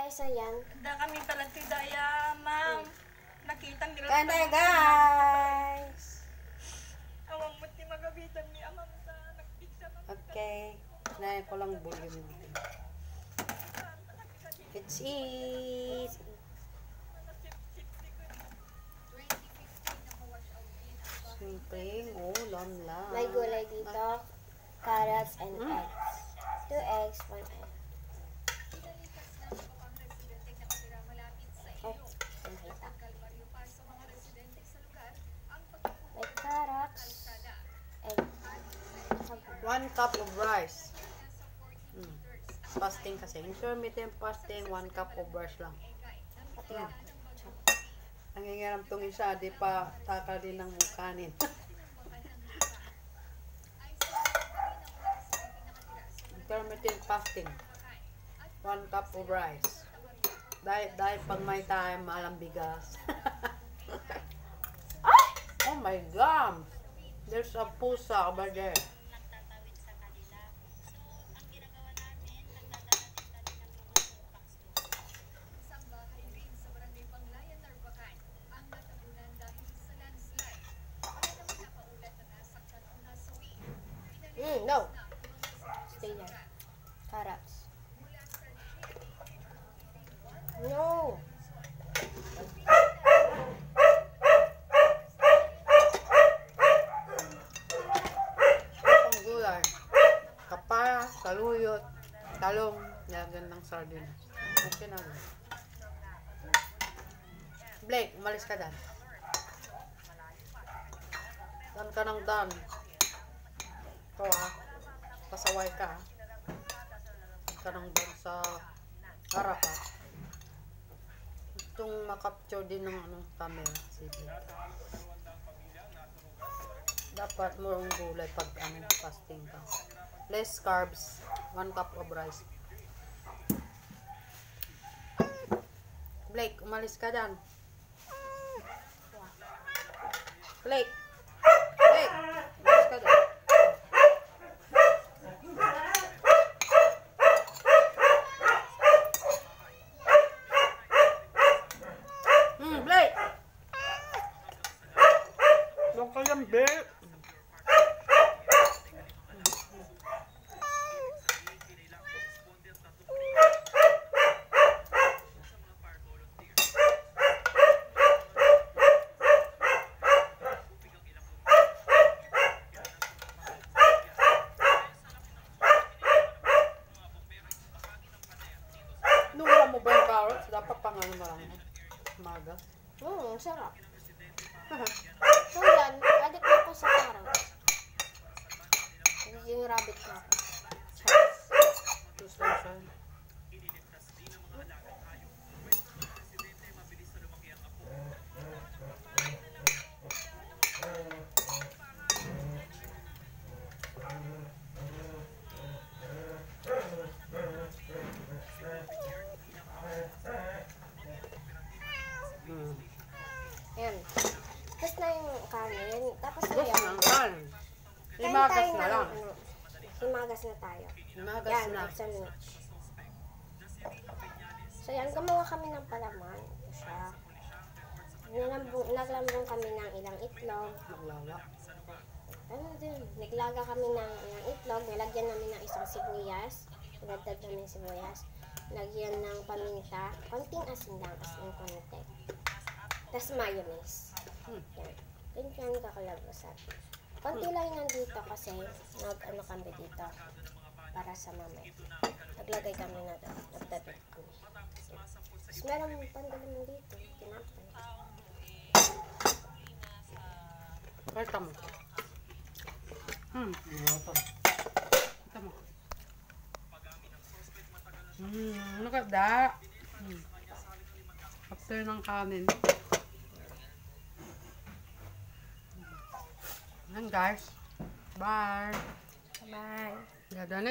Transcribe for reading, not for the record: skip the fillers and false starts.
guys, ayan. Handa kami talag tidaya, ma'am. Nakita nila. Kain tayo guys. Awang muti magabitan ni amam sa nagpiksa ma'am. Okay. Kinain ko lang volume. It's easy. Simpleng ulam lang. May gulay dito, carrots and eggs. 2 eggs, 1 egg. Oh, nakita. May carrots, egg. 1 cup of rice. Fasting kasi. Intermittent fasting, 1 cup of rice lang. Pati ako. Nangingiram tong isa, di pa takal din ng kanin. Intermittent fasting. 1 cup of rice. Dahil pag may time, malang bigas. Oh my God! There's a pusa over there. No. Stay there. Carrots. No. Ang gulay. Kapaya, saluyot, talong, nilagyan ng sardinas. Okay na. Blake, umalis ka dan. Dan ka ng dan. Ito pasaway ka ha. Dan ka ng dan sa harap ha. Itong makapture din ng camera. Sige. Dapat mo ang gulay pag fasting ka. Less carbs, 1 cup of rice. Blake, umalis ka dan. Blake, umalis ka dan. Blake! Huwag ka yan, Blake! Nung mo ba yung carrots? Dapat pang ano mo lang. Maga. Sarap. So yan, adik na ko sa carrots. Yung rabbit ko. Tapos lang siya. Yan. Tapos na yung kanin. Tapos na Tapos yan. na ang kanin. Himagas na lang. Himagas na tayo. Himagas Yan, na. eggs sandwich. So yan, gumawa kami ng palaman. Ito siya. Naglambong kami ng ilang itlog. Naglala. Ano din? Naglaga kami ng ilang itlog. Nilagyan namin ng isang sibuyas. Nagdagdag namin sibuyas. Lagyan ng paminta. Konting asin lang. Asin konti. Tapos mayonnaise. Yan. Yan kakalabasan. Konti lang yung nandito kasi nag-ano kami dito. Para sa mamay. Naglagay kami na doon. Nagdagdag kami. Tapos meron pandalaman dito. Tinapay. Ito mo. Ito mo. Nakada. After ng kanin. Yan guys. Bye. Bye. Gada na.